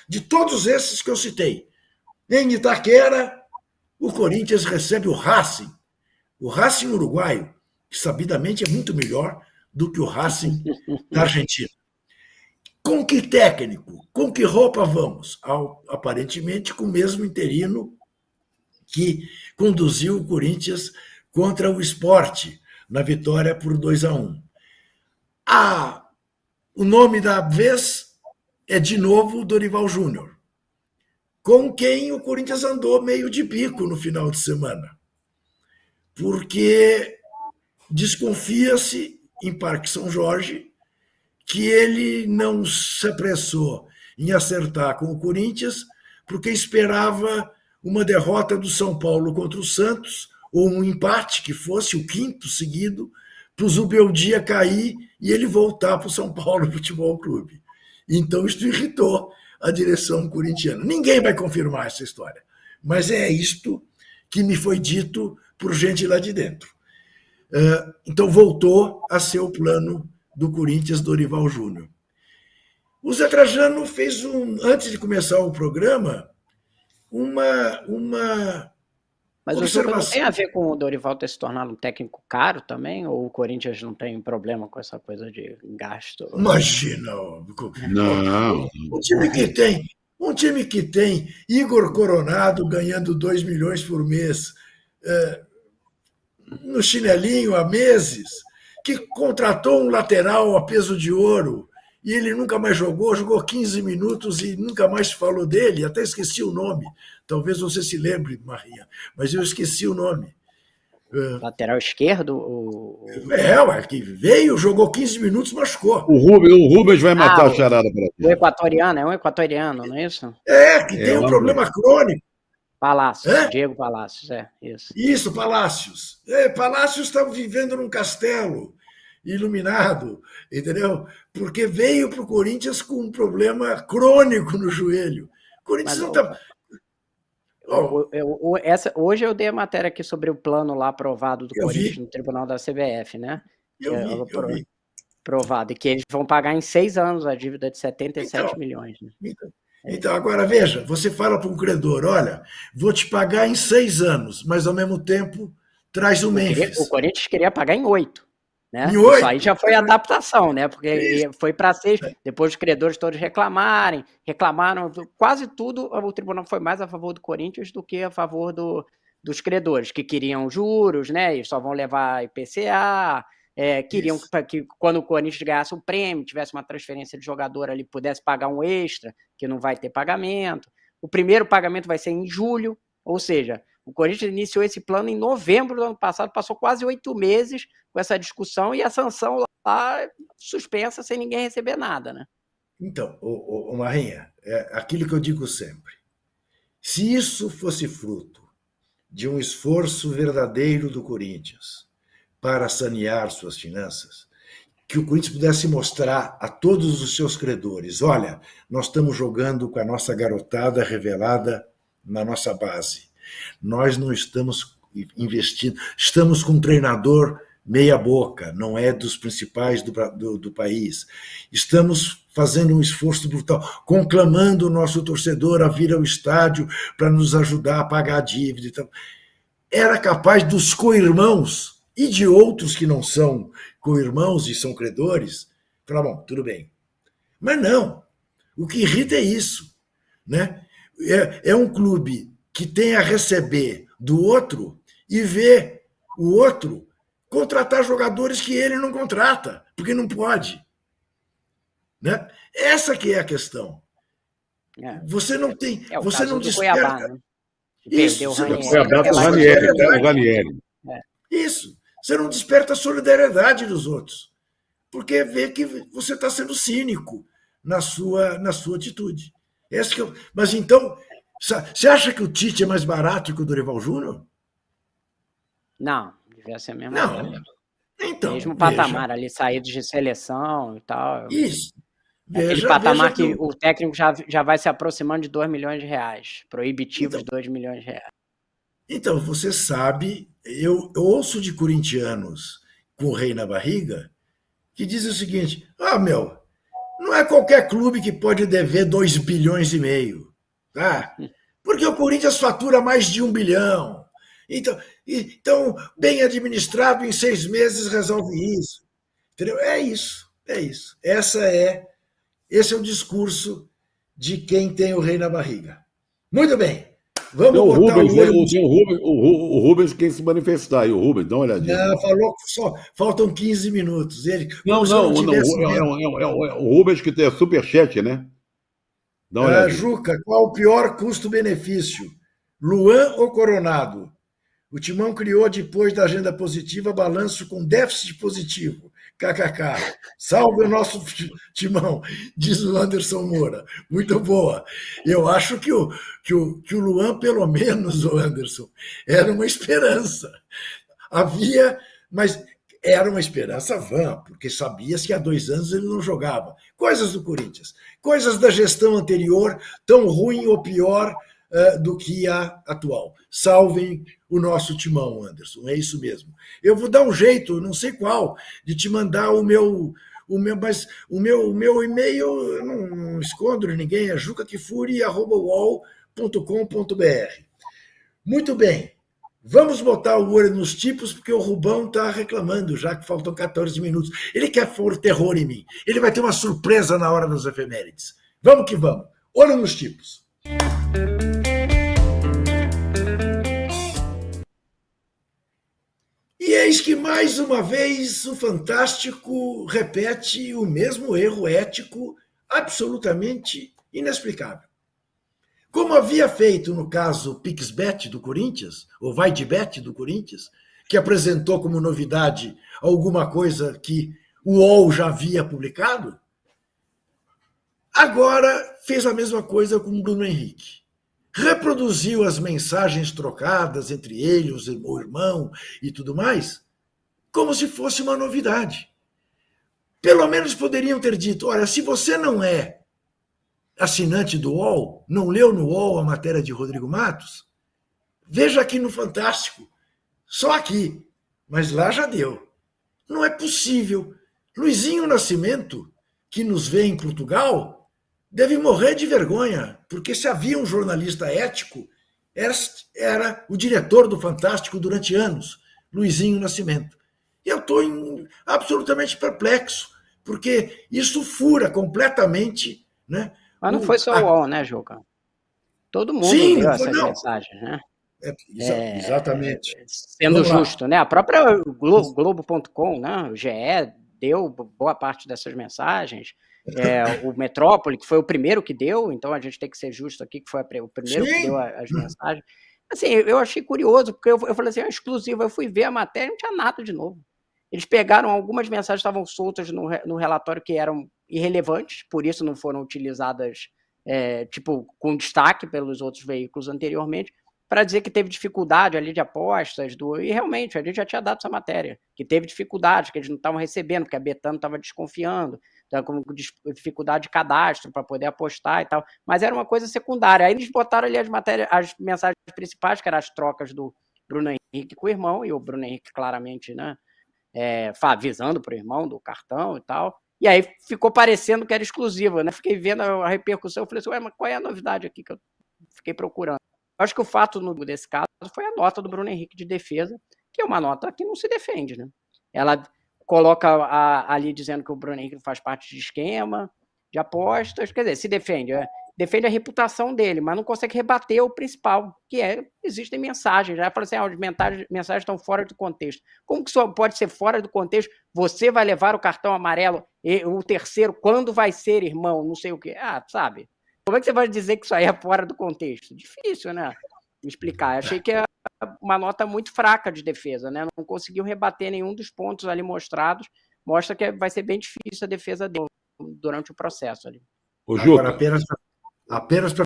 de todos esses que eu citei. Em Itaquera, o Corinthians recebe o Racing uruguaio, que sabidamente é muito melhor do que o Racing da Argentina. Com que técnico? Com que roupa vamos? Aparentemente com o mesmo interino que conduziu o Corinthians contra o Sport na vitória por 2-1. O nome da vez é de novo Dorival Júnior, com quem o Corinthians andou meio de bico no final de semana, porque desconfia-se em Parque São Jorge que ele não se apressou em acertar com o Corinthians porque esperava uma derrota do São Paulo contra o Santos, ou um empate, que fosse o quinto seguido, para o Zubeldia cair e ele voltar para o São Paulo Futebol Clube. Então isso irritou a direção corintiana. Ninguém vai confirmar essa história, mas é isto que me foi dito por gente lá de dentro. Então voltou a ser o plano do Corinthians Dorival Júnior. O Zé Trajano fez antes de começar o programa, uma Mas o Zuba não tem a ver com o Dorival ter se tornado um técnico caro também? Ou o Corinthians não tem problema com essa coisa de gasto? Imagina! Não. Um time que tem Igor Coronado ganhando 2 milhões por mês, no chinelinho há meses, que contratou um lateral a peso de ouro, e ele nunca mais jogou 15 minutos e nunca mais falou dele, até esqueci o nome. Talvez você se lembre, Maria, mas eu esqueci o nome. Lateral esquerdo? Que veio, jogou 15 minutos, machucou. O Rubens vai matar a charada para ti. O equatoriano, é um equatoriano, não é isso? Que tem um problema crônico. Palácios, Diego Palácios, isso. Isso, Palácios. Palácios está vivendo num castelo iluminado, entendeu? Porque veio para o Corinthians com um problema crônico no joelho. O Corinthians não está... Hoje eu dei a matéria aqui sobre o plano lá aprovado do Corinthians no Tribunal da CBF, né? Eu vi. Provado, e que eles vão pagar em 6 anos a dívida de 77 milhões. Né? Então, agora veja, você fala para um credor, olha, vou te pagar em 6 anos, mas ao mesmo tempo traz o Memphis. O Corinthians queria pagar em 8. Né? Em 8? Isso aí já foi adaptação, né? Porque foi para 6, depois os credores todos reclamaram, quase tudo, o tribunal foi mais a favor do Corinthians do que a favor dos credores, que queriam juros, né? E só vão levar IPCA, queriam que quando o Corinthians ganhasse um prêmio, tivesse uma transferência de jogador ali, pudesse pagar um extra, que não vai ter pagamento. O primeiro pagamento vai ser em julho, ou seja, o Corinthians iniciou esse plano em novembro do ano passado, passou quase 8 meses com essa discussão e a sanção lá suspensa sem ninguém receber nada, né? Então, Marinha, é aquilo que eu digo sempre. Se isso fosse fruto de um esforço verdadeiro do Corinthians para sanear suas finanças, que o Corinthians pudesse mostrar a todos os seus credores, olha, nós estamos jogando com a nossa garotada revelada na nossa base. Nós não estamos investindo, estamos com um treinador meia boca, não é dos principais do país. Estamos fazendo um esforço brutal, conclamando o nosso torcedor a vir ao estádio para nos ajudar a pagar a dívida. Então, era capaz dos co-irmãos e de outros que não são co-irmãos e são credores, falar, bom, tudo bem. Mas não, o que irrita é isso. Né? É um clube que tem a receber do outro e ver o outro contratar jogadores que ele não contrata, porque não pode. Né? Essa que é a questão. Você não tem... você não desperta... Cuiabá, né? Isso, o Ranieri. Isso. Você não desperta a solidariedade dos outros, porque vê que você está sendo cínico na sua atitude. Mas então, você acha que o Tite é mais barato que o Dorival Júnior? Não, devia ser a mesma coisa. Então, mesmo patamar ali, saídos de seleção e tal. Isso. Aquele patamar que o técnico já vai se aproximando de 2 milhões de reais, proibitivos então, 2 milhões de reais. Então, você sabe, eu ouço de corintianos com o rei na barriga que dizem o seguinte, Não é qualquer clube que pode dever 2 bilhões e meio. Tá? Porque o Corinthians fatura mais de 1 bilhão. Então, bem administrado, em 6 meses resolve isso. Entendeu? É isso. Esse é o discurso de quem tem o rei na barriga. Muito bem. Vamos Tem o botar Rubens, o olho no... tem o Rubens quer se manifestar aí, o Rubens, dá uma olhadinha. Não, falou que só faltam 15 minutos. Ele, Não, o Rubens que tem superchat, né? Dá uma olhadinha. Juca, qual o pior custo-benefício? Luan ou Coronado? O Timão criou, depois da agenda positiva, balanço com déficit positivo. KKK. Salve o nosso Timão, diz o Anderson Moura. Muito boa. Eu acho que o Luan, pelo menos, o Anderson, era uma esperança. Mas era uma esperança vã, porque sabia-se que há 2 anos ele não jogava. Coisas do Corinthians, coisas da gestão anterior, tão ruim ou pior do que a atual. Salvem o nosso Timão, Anderson, é isso mesmo. Eu vou dar um jeito, não sei qual, de te mandar o meu e-mail, eu não escondo de ninguém, é jucakifuri@uol.com.br. Muito bem, vamos botar o olho nos tipos, porque o Rubão está reclamando, já que faltam 14 minutos. Ele quer pôr terror em mim. Ele vai ter uma surpresa na hora das efemérides. Vamos que vamos. Olho nos tipos. E eis que, mais uma vez, o Fantástico repete o mesmo erro ético absolutamente inexplicável. Como havia feito no caso PixBet do Corinthians, ou Vai de Bet do Corinthians, que apresentou como novidade alguma coisa que o UOL já havia publicado, agora fez a mesma coisa com o Bruno Henrique. Reproduziu as mensagens trocadas entre ele, o irmão e tudo mais, como se fosse uma novidade. Pelo menos poderiam ter dito, olha, se você não é assinante do UOL, não leu no UOL a matéria de Rodrigo Matos, veja aqui no Fantástico, só aqui, mas lá já deu. Não é possível. Luizinho Nascimento, que nos vê em Portugal, deve morrer de vergonha, porque se havia um jornalista ético, era o diretor do Fantástico durante anos, Luizinho Nascimento. E eu estou absolutamente perplexo, porque isso fura completamente, né? Mas não foi só o UOL, né, Juca? Todo mundo leu essas mensagens, né? Exatamente. Sendo justo, né? A própria Globo.com, né? O GE deu boa parte dessas mensagens. O Metrópole, que foi o primeiro que deu, então a gente tem que ser justo aqui, que foi o primeiro que deu as mensagens. Assim, eu achei curioso, porque eu falei assim, é exclusivo. Eu fui ver a matéria, não tinha nada de novo. Eles pegaram algumas mensagens que estavam soltas no relatório que eram irrelevantes, por isso não foram utilizadas com destaque pelos outros veículos anteriormente, para dizer que teve dificuldade ali de apostas, e realmente, a gente já tinha dado essa matéria, que teve dificuldade, que eles não estavam recebendo, porque a Betano estava desconfiando, estava com dificuldade de cadastro para poder apostar e tal, mas era uma coisa secundária. Aí eles botaram ali as mensagens principais, que eram as trocas do Bruno Henrique com o irmão, e o Bruno Henrique claramente, né, avisando para o irmão do cartão e tal, e aí ficou parecendo que era exclusivo, né? Fiquei vendo a repercussão, eu falei assim, ué, mas qual é a novidade aqui que eu fiquei procurando? Acho que o fato desse caso foi a nota do Bruno Henrique de defesa, que é uma nota que não se defende, né? Ela coloca ali dizendo que o Bruno Henrique faz parte de esquema, de apostas, quer dizer, se defende a reputação dele, mas não consegue rebater o principal, que existem mensagens. Já fala assim, as mensagens estão fora do contexto. Como que isso pode ser fora do contexto? Você vai levar o cartão amarelo, e o terceiro, quando vai ser, irmão? Não sei o quê. Sabe? Como é que você vai dizer que isso aí é fora do contexto? Difícil, né? Me explicar. Achei que é uma nota muito fraca de defesa, né? Não conseguiu rebater nenhum dos pontos ali mostrados. Mostra que vai ser bem difícil a defesa dele durante o processo ali. Agora, apenas para